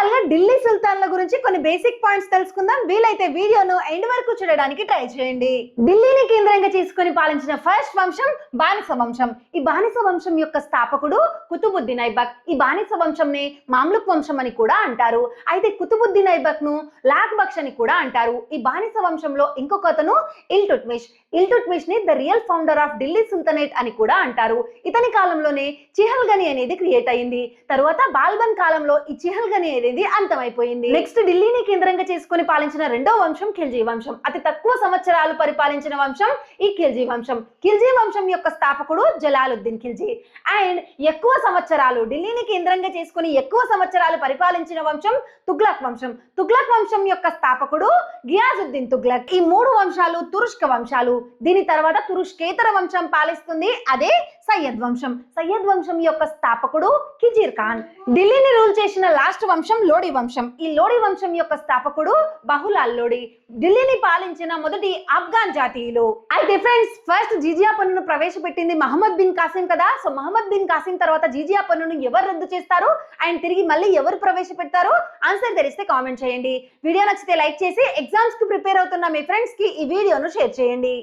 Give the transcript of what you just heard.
Overall గా ఢిల్లీ సుల్తాన్ల గురించి కొన్ని బేసిక్ పాయింట్స్ తెలుసుకుందాం. వీలైతే వీడియోను ఎండ్ వరకు చూడడానికి ట్రై చేయండి. ఢిల్లీని కేంద్రంగా చేసుకుని పాలించిన ఫస్ట్ వంశం బానిస వంశం. ఈ బానిస వంశం యొక్క స్థాపకుడు కుతుబుద్దీన్ ఐబక్. ఈ బానిస వంశంని మామ్లుక్ వంశం అని కూడా అంటారు. అయితే కుతుబుద్దీన్ ఐబక్ ను లాక్ బక్ష్ అని కూడా అంటారు. ఈ బానిస వంశంలో ఇంకొక అతను ఇల్టుట్మిష్ ని the real founder of Delhi sultanate అని కూడా అంటారు. ఇతని కాలంలోనే చిహల్గని అనేది క్రియేట్ అయింది. తరువాత బాల్బన్ కాలంలో ఈ చిహల్గని అనేది అంతమైపోయింది. నెక్స్ట్ ఢిల్లీని కేంద్రంగా చేసుకుని పాలించిన రెండో వంశం ఖిల్జీ వంశం. అతి తక్కువ సంవత్సరాలు పరిపాలించిన వంశం ఈ ఖిల్జీ వంశం. ఖిల్జీ వంశం యొక్క స్థాపకుడు జలాలుద్దీన్ ఖిల్జీ. అండ్ ఎక్కువ సంవత్సరాలు ఢిల్లీని కేంద్రంగా చేసుకుని ఎక్కువ సంవత్సరాలు పరిపాలించిన వంశం తుగ్లక్ వంశం. తుగ్లక్ వంశం యొక్క స్థాపకుడు గియాజుద్దీన్ తుగ్లక్. ఈ మూడు వంశాలు తురుష్క వంశాలు. దీని తర్వాత తురుష్కేతర వంశం పాలిస్తుంది, అదే సయ్యద్ వంశం. సయ్యద్ వంశం యొక్క స్థాపకుడు ఖిజీర్ ఖాన్. ఢిల్లీని రూల్ చేసిన లాస్ట్ వంశం లోడి వంశం. ఈ లోడి వంశం యొక్క స్థాపకుడు బహులాల్ లోడి. ఢిల్లీని పాలించిన మొదటి ఆఫ్ఘన్ జాతీయులు. అయితే ఫ్రెండ్స్, ఫస్ట్ జిజియా పన్నును ప్రవేశపెట్టింది మహమ్మద్ బిన్ కాసిం కదా. సో మహమ్మద్ బిన్ కాసిం తర్వాత జిజియా పన్నును ఎవరు రద్దు చేస్తారు అండ్ తిరిగి మళ్ళీ ఎవరు ప్రవేశపెడతారు? ఆన్సర్ తెలిస్తే కామెంట్ చేయండి. వీడియో నచ్చితే లైక్ చేసి ఎగ్జామ్స్ కి ప్రిపేర్ అవుతున్న మీ ఫ్రెండ్స్ కి ఈ వీడియోను షేర్ చేయండి.